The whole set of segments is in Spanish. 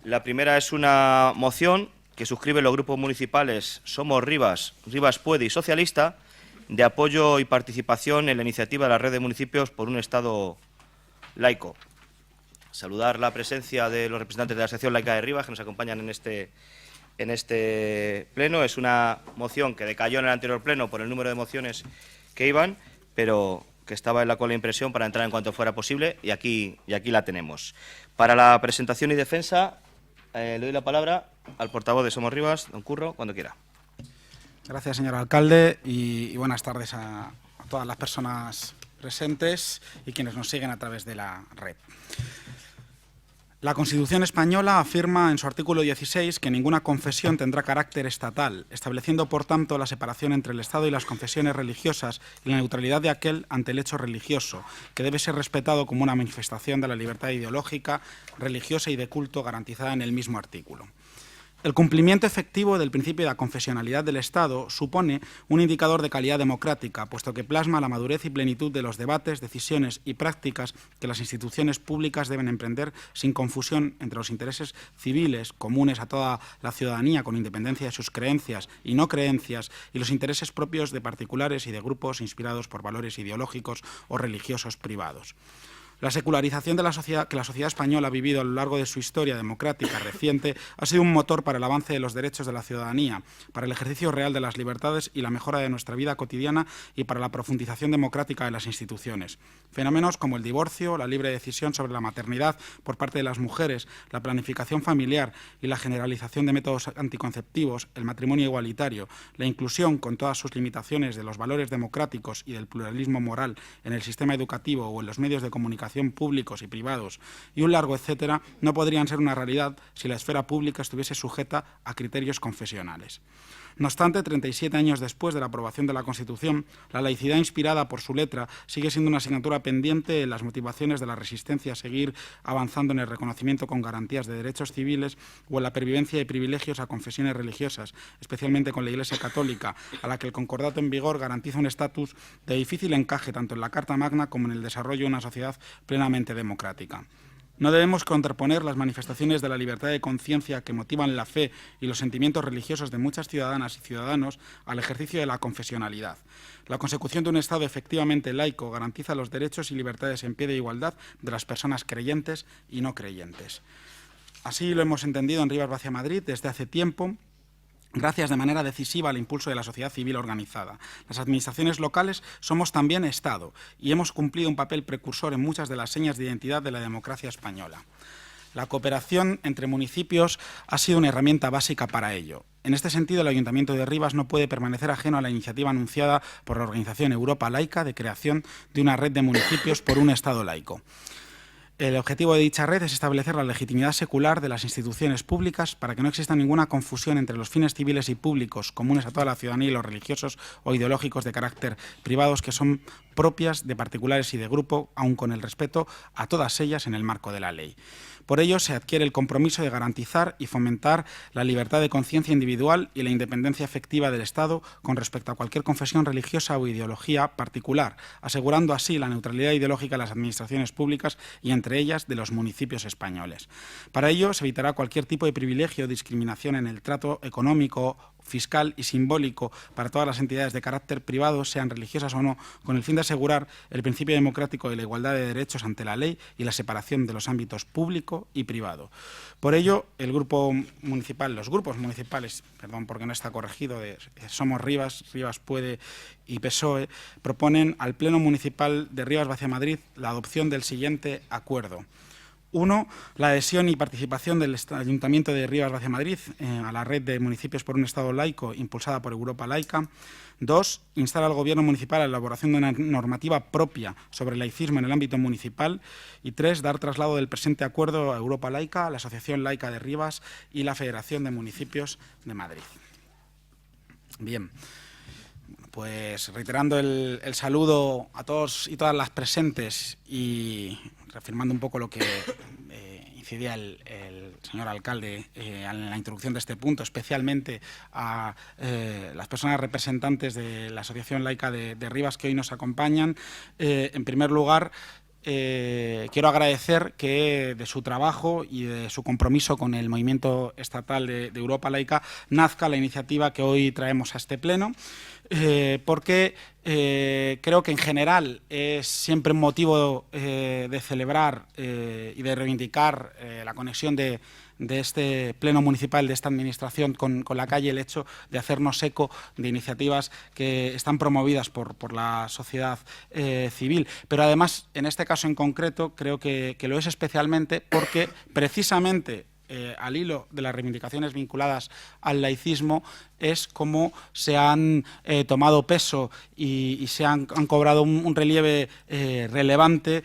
La primera es una moción que suscriben los grupos municipales Somos Rivas, Rivas Puede y Socialista, de apoyo y participación en la iniciativa de la Red de Municipios por un Estado laico. Saludar la presencia de los representantes de la Asociación Laica de Rivas que nos acompañan en este pleno. Es una moción que decayó en el anterior pleno por el número de mociones que iban, pero que estaba en la cola de impresión para entrar en cuanto fuera posible, y aquí la tenemos. Para la presentación y defensa, le doy la palabra al portavoz de Somos Rivas, don Curro, cuando quiera. Gracias, señor alcalde, y buenas tardes a todas las personas presentes y quienes nos siguen a través de la red. La Constitución española afirma en su artículo 16 que ninguna confesión tendrá carácter estatal, estableciendo, por tanto, la separación entre el Estado y las confesiones religiosas y la neutralidad de aquel ante el hecho religioso, que debe ser respetado como una manifestación de la libertad ideológica, religiosa y de culto garantizada en el mismo artículo. El cumplimiento efectivo del principio de la confesionalidad del Estado supone un indicador de calidad democrática, puesto que plasma la madurez y plenitud de los debates, decisiones y prácticas que las instituciones públicas deben emprender sin confusión entre los intereses civiles comunes a toda la ciudadanía con independencia de sus creencias y no creencias y los intereses propios de particulares y de grupos inspirados por valores ideológicos o religiosos privados. La secularización de la sociedad que la sociedad española ha vivido a lo largo de su historia democrática reciente ha sido un motor para el avance de los derechos de la ciudadanía, para el ejercicio real de las libertades y la mejora de nuestra vida cotidiana y para la profundización democrática de las instituciones. Fenómenos como el divorcio, la libre decisión sobre la maternidad por parte de las mujeres, la planificación familiar y la generalización de métodos anticonceptivos, el matrimonio igualitario, la inclusión con todas sus limitaciones de los valores democráticos y del pluralismo moral en el sistema educativo o en los medios de comunicación públicos y privados y un largo etcétera, no podrían ser una realidad si la esfera pública estuviese sujeta a criterios confesionales. No obstante, 37 años después de la aprobación de la Constitución, la laicidad inspirada por su letra sigue siendo una asignatura pendiente en las motivaciones de la resistencia a seguir avanzando en el reconocimiento con garantías de derechos civiles o en la pervivencia de privilegios a confesiones religiosas, especialmente con la Iglesia Católica, a la que el concordato en vigor garantiza un estatus de difícil encaje tanto en la Carta Magna como en el desarrollo de una sociedad plenamente democrática. No debemos contraponer las manifestaciones de la libertad de conciencia que motivan la fe y los sentimientos religiosos de muchas ciudadanas y ciudadanos al ejercicio de la confesionalidad. La consecución de un Estado efectivamente laico garantiza los derechos y libertades en pie de igualdad de las personas creyentes y no creyentes. Así lo hemos entendido en Rivas Vacia Madrid desde hace tiempo, gracias de manera decisiva al impulso de la sociedad civil organizada. Las administraciones locales somos también Estado y hemos cumplido un papel precursor en muchas de las señas de identidad de la democracia española. La cooperación entre municipios ha sido una herramienta básica para ello. En este sentido, el Ayuntamiento de Rivas no puede permanecer ajeno a la iniciativa anunciada por la organización Europa Laica de creación de una red de municipios por un Estado laico. El objetivo de dicha red es establecer la legitimidad secular de las instituciones públicas para que no exista ninguna confusión entre los fines civiles y públicos comunes a toda la ciudadanía y los religiosos o ideológicos de carácter privados que son propias de particulares y de grupo, aun con el respeto a todas ellas en el marco de la ley. Por ello, se adquiere el compromiso de garantizar y fomentar la libertad de conciencia individual y la independencia efectiva del Estado con respecto a cualquier confesión religiosa o ideología particular, asegurando así la neutralidad ideológica de las administraciones públicas y, entre ellas, de los municipios españoles. Para ello, se evitará cualquier tipo de privilegio o discriminación en el trato económico, fiscal y simbólico para todas las entidades de carácter privado, sean religiosas o no, con el fin de asegurar el principio democrático de la igualdad de derechos ante la ley y la separación de los ámbitos público y privado. Por ello, los grupos municipales, porque no está corregido, de Somos Rivas, Rivas Puede y PSOE, proponen al Pleno Municipal de Rivas Vacia Madrid la adopción del siguiente acuerdo. 1. La adhesión y participación del Ayuntamiento de Rivas Vacia Madrid a la red de municipios por un Estado laico impulsada por Europa Laica. 2. Instar al Gobierno municipal a la elaboración de una normativa propia sobre el laicismo en el ámbito municipal. Y 3. Dar traslado del presente acuerdo a Europa Laica, a la Asociación Laica de Rivas y la Federación de Municipios de Madrid. Bien. Pues reiterando el saludo a todos y todas las presentes y reafirmando un poco lo que incidía el señor alcalde en la introducción de este punto, especialmente a las personas representantes de la Asociación Laica de Rivas que hoy nos acompañan. En primer lugar, quiero agradecer que de su trabajo y de su compromiso con el movimiento estatal de Europa Laica nazca la iniciativa que hoy traemos a este pleno, porque creo que en general es siempre un motivo de celebrar y de reivindicar la conexión de este pleno municipal, de esta administración con la calle, el hecho de hacernos eco de iniciativas que están promovidas por la sociedad civil. Pero además, en este caso en concreto, creo que lo es especialmente porque precisamente al hilo de las reivindicaciones vinculadas al laicismo es como se han tomado peso y se han cobrado un relieve relevante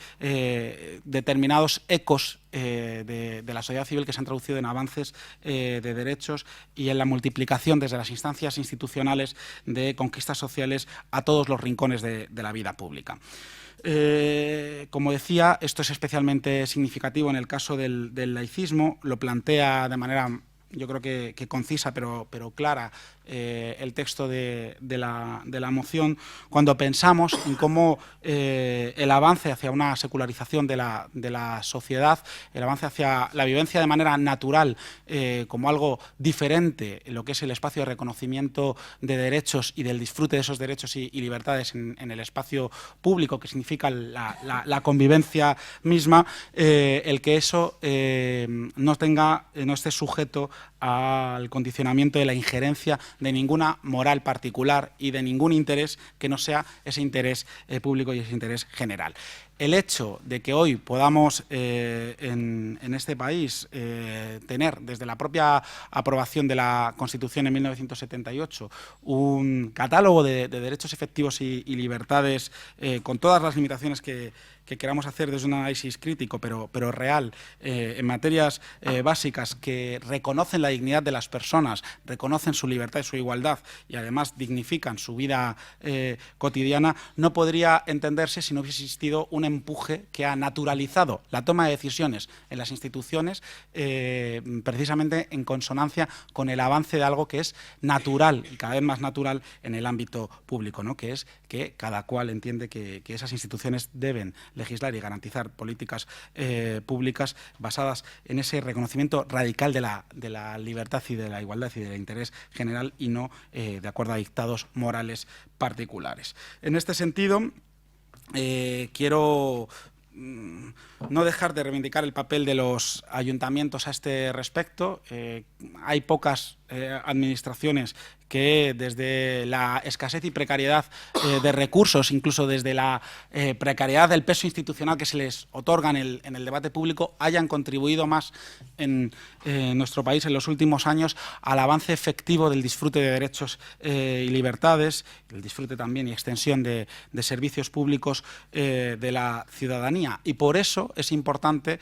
determinados ecos de la sociedad civil que se han traducido en avances de derechos y en la multiplicación desde las instancias institucionales de conquistas sociales a todos los rincones de la vida pública. Como decía, esto es especialmente significativo en el caso del laicismo. Lo plantea de manera, yo creo que concisa pero clara, el texto de la moción, cuando pensamos en cómo el avance hacia una secularización de la sociedad, el avance hacia la vivencia de manera natural como algo diferente en lo que es el espacio de reconocimiento de derechos y del disfrute de esos derechos y libertades en el espacio público, que significa la convivencia misma, el que eso no esté sujeto al condicionamiento de la injerencia de ninguna moral particular y de ningún interés que no sea ese interés público y ese interés general. El hecho de que hoy podamos en este país tener, desde la propia aprobación de la Constitución en 1978, un catálogo de derechos efectivos y libertades con todas las limitaciones que queramos hacer desde un análisis crítico, pero real, en materias básicas que reconocen la dignidad de las personas, reconocen su libertad y su igualdad y además dignifican su vida cotidiana, no podría entenderse si no hubiese existido un empuje que ha naturalizado la toma de decisiones en las instituciones precisamente en consonancia con el avance de algo que es natural y cada vez más natural en el ámbito público, ¿no? Que es que cada cual entiende que esas instituciones deben legislar y garantizar políticas públicas basadas en ese reconocimiento radical de la libertad y de la igualdad y del interés general y no de acuerdo a dictados morales particulares. En este sentido, quiero no dejar de reivindicar el papel de los ayuntamientos a este respecto. Hay pocas administraciones que desde la escasez y precariedad de recursos, incluso desde la precariedad del peso institucional que se les otorga en el debate público, hayan contribuido más en nuestro país en los últimos años al avance efectivo del disfrute de derechos y libertades, el disfrute también y extensión de servicios públicos de la ciudadanía. Y por eso es importante,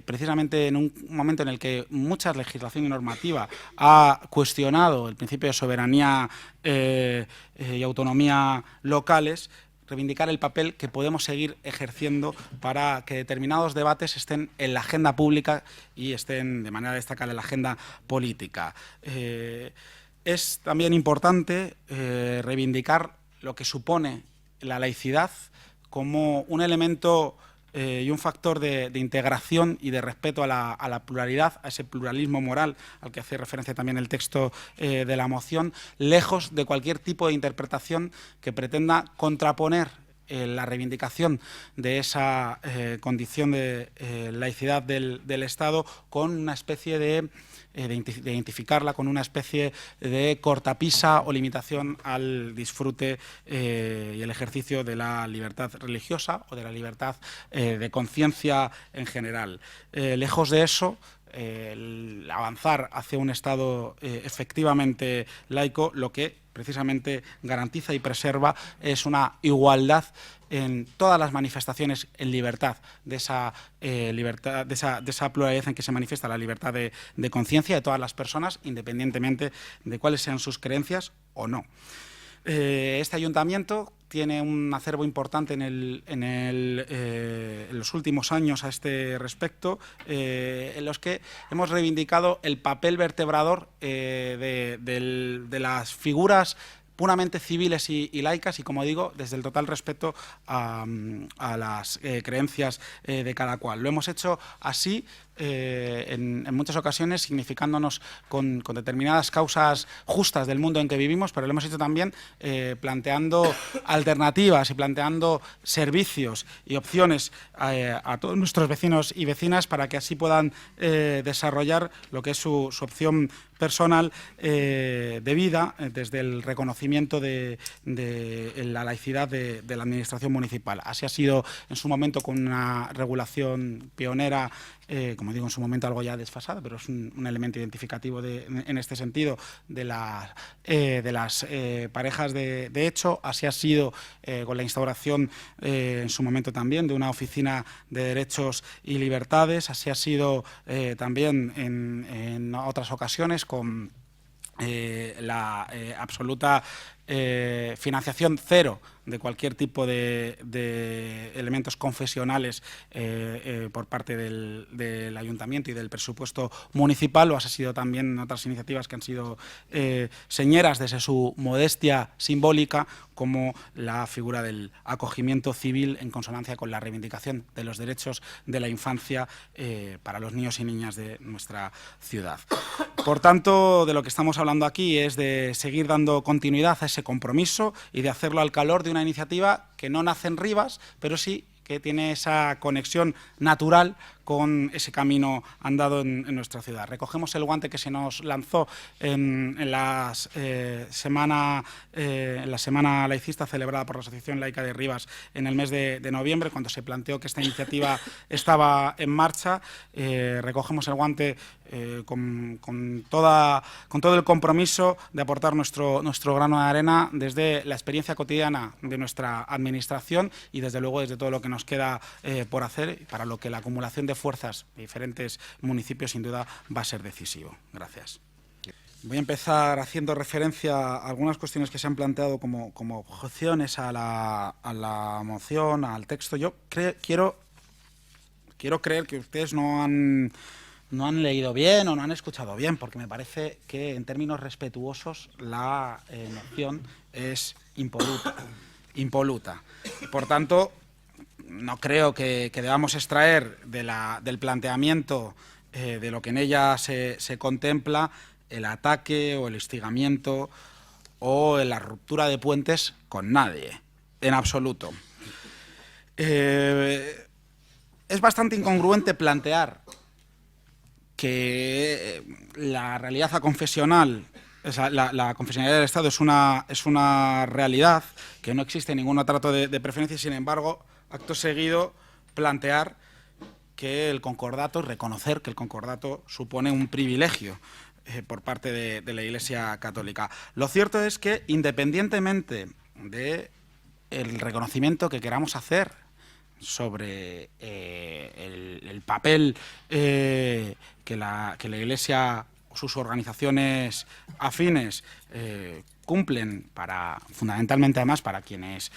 precisamente en un momento en el que mucha legislación y normativa ha cuestionado el principio de soberanía y autonomía locales, reivindicar el papel que podemos seguir ejerciendo para que determinados debates estén en la agenda pública y estén de manera destacada en la agenda política. Es también importante reivindicar lo que supone la laicidad como un elemento y un factor de integración y de respeto a la pluralidad, a ese pluralismo moral al que hace referencia también el texto de la moción, lejos de cualquier tipo de interpretación que pretenda contraponer la reivindicación de esa condición de laicidad del Estado con una especie de identificarla con una especie de cortapisa o limitación al disfrute y el ejercicio de la libertad religiosa o de la libertad de conciencia en general. Lejos de eso, el avanzar hacia un Estado efectivamente laico, lo que precisamente garantiza y preserva es una igualdad en todas las manifestaciones en libertad, de esa libertad, de esa pluralidad en que se manifiesta la libertad de conciencia de todas las personas, independientemente de cuáles sean sus creencias o no. Este ayuntamiento tiene un acervo importante en los últimos años a este respecto, en los que hemos reivindicado el papel vertebrador de las figuras puramente civiles y laicas y, como digo, desde el total respeto a las creencias de cada cual. Lo hemos hecho así en muchas ocasiones, significándonos con determinadas causas justas del mundo en que vivimos, pero lo hemos hecho también planteando alternativas y planteando servicios y opciones a todos nuestros vecinos y vecinas para que así puedan desarrollar lo que es su opción personal de vida desde el reconocimiento de la laicidad de la administración municipal. Así ha sido en su momento con una regulación pionera, como digo, en su momento algo ya desfasado, pero es un elemento identificativo en este sentido de las parejas de hecho. Así ha sido con la instauración en su momento también de una oficina de derechos y libertades. Así ha sido también en otras ocasiones con la absoluta financiación cero de cualquier tipo de elementos confesionales por parte del Ayuntamiento y del presupuesto municipal, o ha sido también otras iniciativas que han sido señeras desde su modestia simbólica, como la figura del acogimiento civil en consonancia con la reivindicación de los derechos de la infancia para los niños y niñas de nuestra ciudad. Por tanto, de lo que estamos hablando aquí es de seguir dando continuidad a ese compromiso y de hacerlo al calor de una iniciativa que no nace en Rivas, pero sí que tiene esa conexión natural con ese camino andado en nuestra ciudad. Recogemos el guante que se nos lanzó en la semana laicista celebrada por la Asociación Laica de Rivas en el mes de noviembre, cuando se planteó que esta iniciativa estaba en marcha. Recogemos el guante con todo el compromiso de aportar nuestro grano de arena desde la experiencia cotidiana de nuestra administración y, desde luego, desde todo lo que nos queda por hacer, para lo que la acumulación de fuerzas de diferentes municipios sin duda va a ser decisivo. Gracias. Voy a empezar haciendo referencia a algunas cuestiones que se han planteado como objeciones a la moción, al texto. Yo quiero creer que ustedes no han leído bien o no han escuchado bien, porque me parece que, en términos respetuosos, la moción es impoluta. Por tanto, no creo que debamos extraer del planteamiento de lo que en ella se contempla el ataque o el instigamiento o la ruptura de puentes con nadie, en absoluto. Es bastante incongruente plantear que la realidad aconfesional, la confesionalidad del Estado es una realidad, que no existe ningún trato de preferencia, y, sin embargo, acto seguido, plantear que el concordato, reconocer que el concordato supone un privilegio por parte de la Iglesia Católica. Lo cierto es que, independientemente del reconocimiento que queramos hacer sobre el papel que la Iglesia o sus organizaciones afines cumplen fundamentalmente, además, para quienes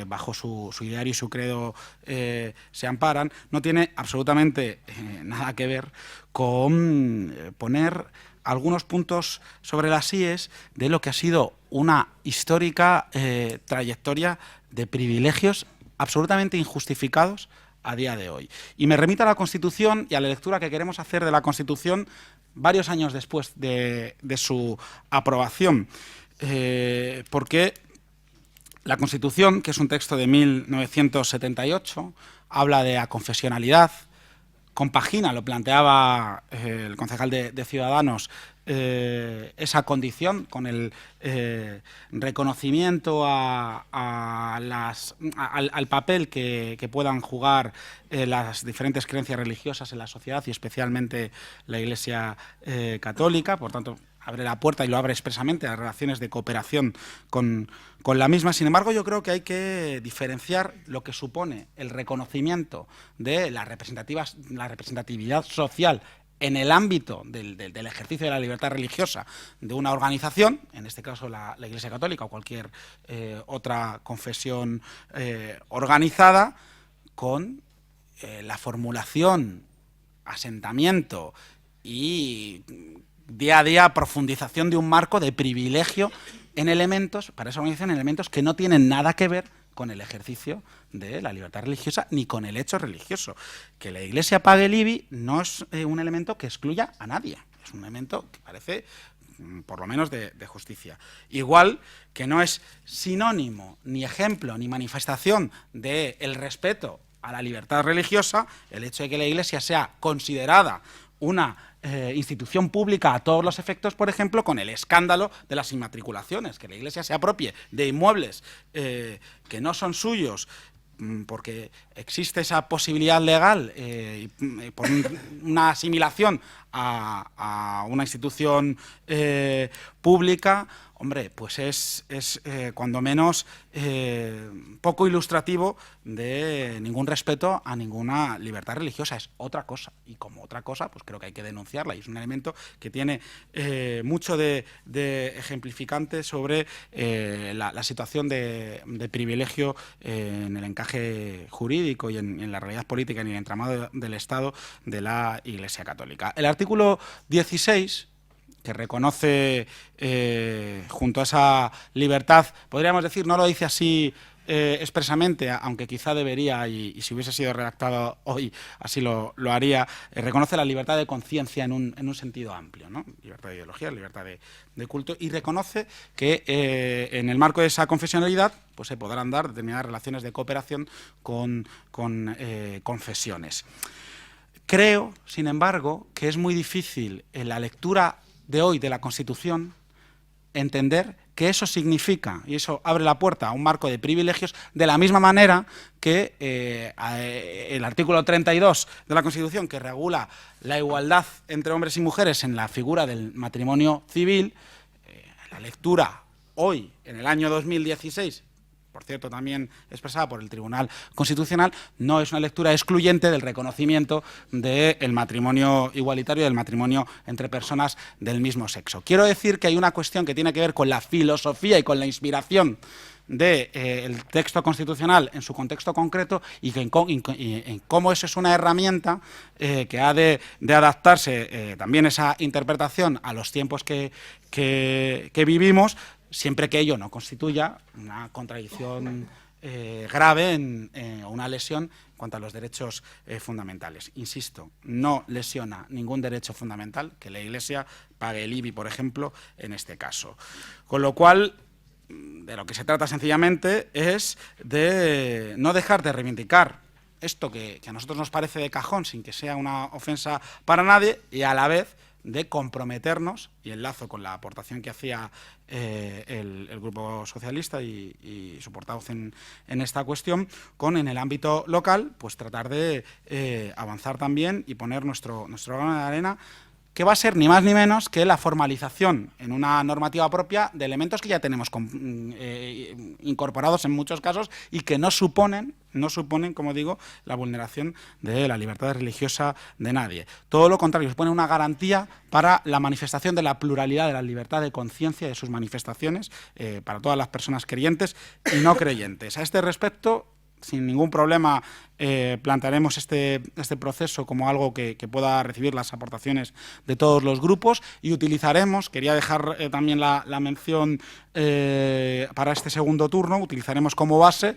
bajo su ideario y su credo se amparan, no tiene absolutamente nada que ver con poner algunos puntos sobre las íes de lo que ha sido una histórica trayectoria de privilegios absolutamente injustificados a día de hoy. Y me remito a la Constitución y a la lectura que queremos hacer de la Constitución varios años después de su aprobación, porque la Constitución, que es un texto de 1978, habla de aconfesionalidad, compagina, lo planteaba el concejal de Ciudadanos, esa condición con el reconocimiento al papel que puedan jugar las diferentes creencias religiosas en la sociedad, y especialmente la Iglesia Católica. Por tanto, abre la puerta, y lo abre expresamente, a las relaciones de cooperación con la misma. Sin embargo, yo creo que hay que diferenciar lo que supone el reconocimiento de la representatividad social en el ámbito del ejercicio de la libertad religiosa de una organización, en este caso la Iglesia Católica o cualquier otra confesión organizada, con la formulación, asentamiento y día a día profundización de un marco de privilegio en elementos, para esa organización, en elementos que no tienen nada que ver con el ejercicio de la libertad religiosa ni con el hecho religioso. Que la Iglesia pague el IBI no es un elemento que excluya a nadie, es un elemento que parece por lo menos de justicia. Igual que no es sinónimo, ni ejemplo, ni manifestación del respeto a la libertad religiosa el hecho de que la Iglesia sea considerada una institución pública a todos los efectos, por ejemplo, con el escándalo de las inmatriculaciones, que la Iglesia se apropie de inmuebles que no son suyos, porque existe esa posibilidad legal por una asimilación a una institución pública. Hombre, pues es cuando menos poco ilustrativo de ningún respeto a ninguna libertad religiosa. Es otra cosa, y como otra cosa, pues creo que hay que denunciarla, y es un elemento que tiene mucho de ejemplificante sobre la situación de privilegio en el encaje jurídico y en la realidad política y en el entramado del Estado de la Iglesia Católica. El artículo 16, que reconoce junto a esa libertad, podríamos decir, no lo dice así expresamente, aunque quizá debería, y si hubiese sido redactado hoy así lo haría, reconoce la libertad de conciencia en un sentido amplio, ¿no? Libertad de ideología, libertad de culto, y reconoce que en el marco de esa confesionalidad pues se podrán dar determinadas relaciones de cooperación con confesiones. Creo, sin embargo, que es muy difícil en la lectura de hoy de la Constitución entender que eso significa, y eso abre la puerta a un marco de privilegios, de la misma manera que el artículo 32 de la Constitución, que regula la igualdad entre hombres y mujeres en la figura del matrimonio civil, la lectura hoy, en el año 2016, por cierto, también expresada por el Tribunal Constitucional, no es una lectura excluyente del reconocimiento del matrimonio igualitario, del matrimonio entre personas del mismo sexo. Quiero decir que hay una cuestión que tiene que ver con la filosofía y con la inspiración del texto constitucional en su contexto concreto, y que en cómo eso es una herramienta que ha de adaptarse también esa interpretación a los tiempos que vivimos, siempre que ello no constituya una contradicción grave o una lesión en cuanto a los derechos fundamentales. Insisto, no lesiona ningún derecho fundamental que la Iglesia pague el IBI, por ejemplo, en este caso. Con lo cual, de lo que se trata sencillamente es de no dejar de reivindicar esto que a nosotros nos parece de cajón, sin que sea una ofensa para nadie, y a la vez de comprometernos, y enlazo con la aportación que hacía el Grupo Socialista y su portavoz en esta cuestión, con en el ámbito local, pues tratar de avanzar también y poner nuestro grano de arena, que va a ser ni más ni menos que la formalización en una normativa propia de elementos que ya tenemos incorporados en muchos casos y que no suponen, como digo, la vulneración de la libertad religiosa de nadie. Todo lo contrario, supone una garantía para la manifestación de la pluralidad de la libertad de conciencia y de sus manifestaciones para todas las personas creyentes y no creyentes. A este respecto, sin ningún problema, plantearemos este proceso como algo que pueda recibir las aportaciones de todos los grupos, y utilizaremos, quería dejar también la mención para este segundo turno, utilizaremos como base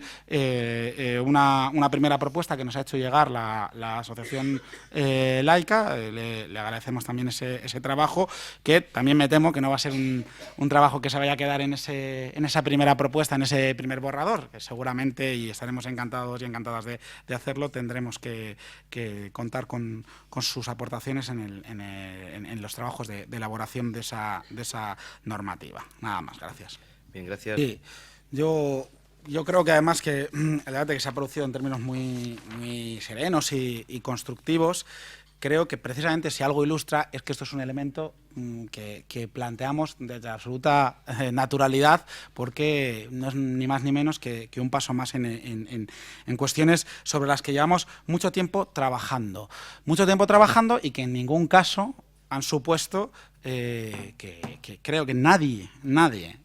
una primera propuesta que nos ha hecho llegar la Asociación Laica. Le agradecemos también ese trabajo, que también me temo que no va a ser un trabajo que se vaya a quedar en esa primera propuesta, en ese primer borrador, que seguramente, y estaremos encantados y encantadas de hacerlo, tendremos que contar con sus aportaciones en los trabajos de elaboración de esa normativa. Nada más, gracias. Bien, gracias. Sí, yo creo que además que el debate que se ha producido en términos muy serenos y constructivos, creo que precisamente si algo ilustra es que esto es un elemento que planteamos desde absoluta naturalidad, porque no es ni más ni menos que un paso más en cuestiones sobre las que llevamos mucho tiempo trabajando y que en ningún caso han supuesto que creo que nadie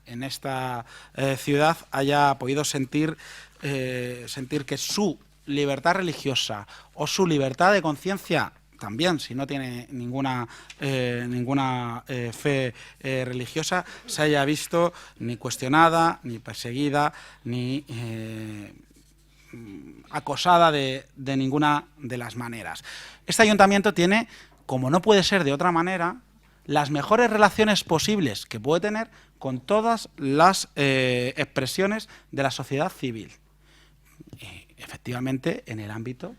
en esta ciudad haya podido sentir que su libertad religiosa o su libertad de conciencia también, si no tiene ninguna fe religiosa, se haya visto ni cuestionada, ni perseguida, ni acosada de ninguna de las maneras. Este ayuntamiento tiene, como no puede ser de otra manera, las mejores relaciones posibles que puede tener con todas las expresiones de la sociedad civil. Efectivamente, en el ámbito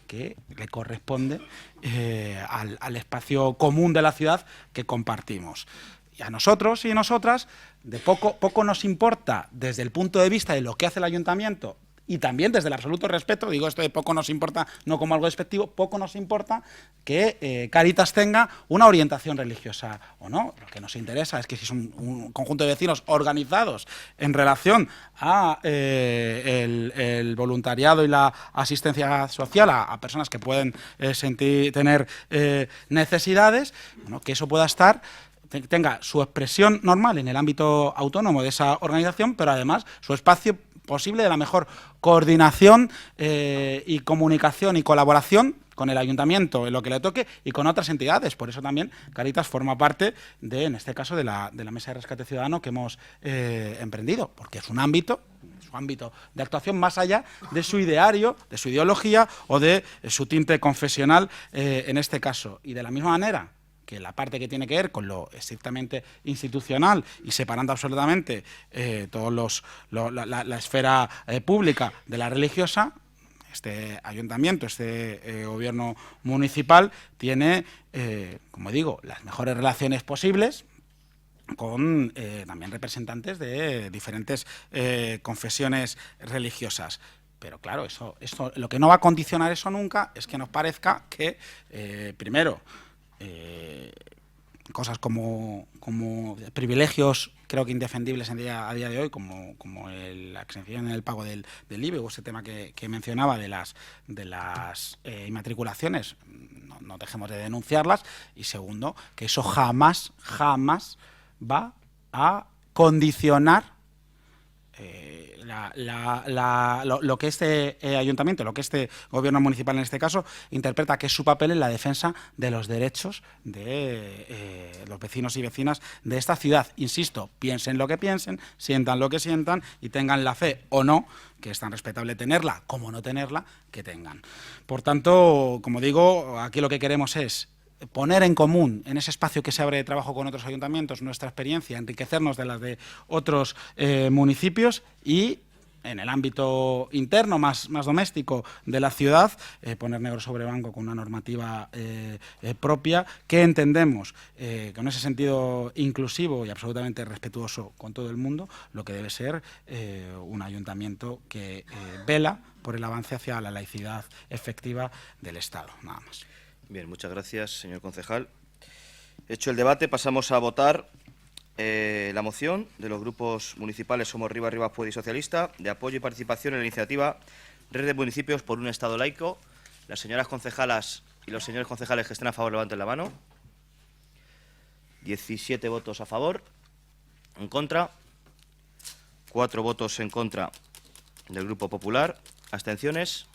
que le corresponde al espacio común de la ciudad que compartimos. Y a nosotros y nosotras, de poco nos importa, desde el punto de vista de lo que hace el ayuntamiento, y también desde el absoluto respeto, digo esto de poco nos importa, no como algo despectivo, poco nos importa que Cáritas tenga una orientación religiosa o no. Lo que nos interesa es que si es un conjunto de vecinos organizados en relación a el voluntariado y la asistencia social a personas que pueden tener necesidades, bueno, que eso pueda estar, tenga su expresión normal en el ámbito autónomo de esa organización, pero además su espacio posible de la mejor coordinación y comunicación y colaboración con el ayuntamiento en lo que le toque y con otras entidades. Por eso también Cáritas forma parte de, en este caso, de la mesa de rescate ciudadano que hemos emprendido, porque es un ámbito, su ámbito de actuación más allá de su ideario, de su ideología o de su tinte confesional en este caso. Y de la misma manera que la parte que tiene que ver con lo estrictamente institucional y separando absolutamente la esfera pública de la religiosa, este ayuntamiento, este gobierno municipal tiene, como digo, las mejores relaciones posibles con también representantes de diferentes confesiones religiosas. Pero claro, esto lo que no va a condicionar eso nunca es que nos parezca que, primero, cosas como privilegios, creo que indefendibles a día de hoy, como la exención en el pago del IBE o ese tema que mencionaba de las inmatriculaciones, no dejemos de denunciarlas. Y segundo, que eso jamás va a condicionar lo que este ayuntamiento, lo que este gobierno municipal en este caso interpreta que es su papel en la defensa de los derechos de los vecinos y vecinas de esta ciudad. Insisto, piensen lo que piensen, sientan lo que sientan y tengan la fe o no, que es tan respetable tenerla como no tenerla, que tengan. Por tanto, como digo, aquí lo que queremos es poner en común en ese espacio que se abre de trabajo con otros ayuntamientos nuestra experiencia, enriquecernos de las de otros municipios y en el ámbito interno, más doméstico de la ciudad, poner negro sobre blanco con una normativa propia que entendemos con ese sentido inclusivo y absolutamente respetuoso con todo el mundo, lo que debe ser un ayuntamiento que vela por el avance hacia la laicidad efectiva del Estado. Nada más. Bien, muchas gracias, señor concejal. Hecho el debate, pasamos a votar la moción de los grupos municipales Somos Rivas, Rivas Puede y Socialista de apoyo y participación en la iniciativa Red de Municipios por un Estado Laico. Las señoras concejalas y los señores concejales que estén a favor levanten la mano. 17 votos a favor, en contra, 4 votos en contra del Grupo Popular, abstenciones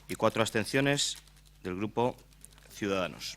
y 4 abstenciones del Grupo Ciudadanos.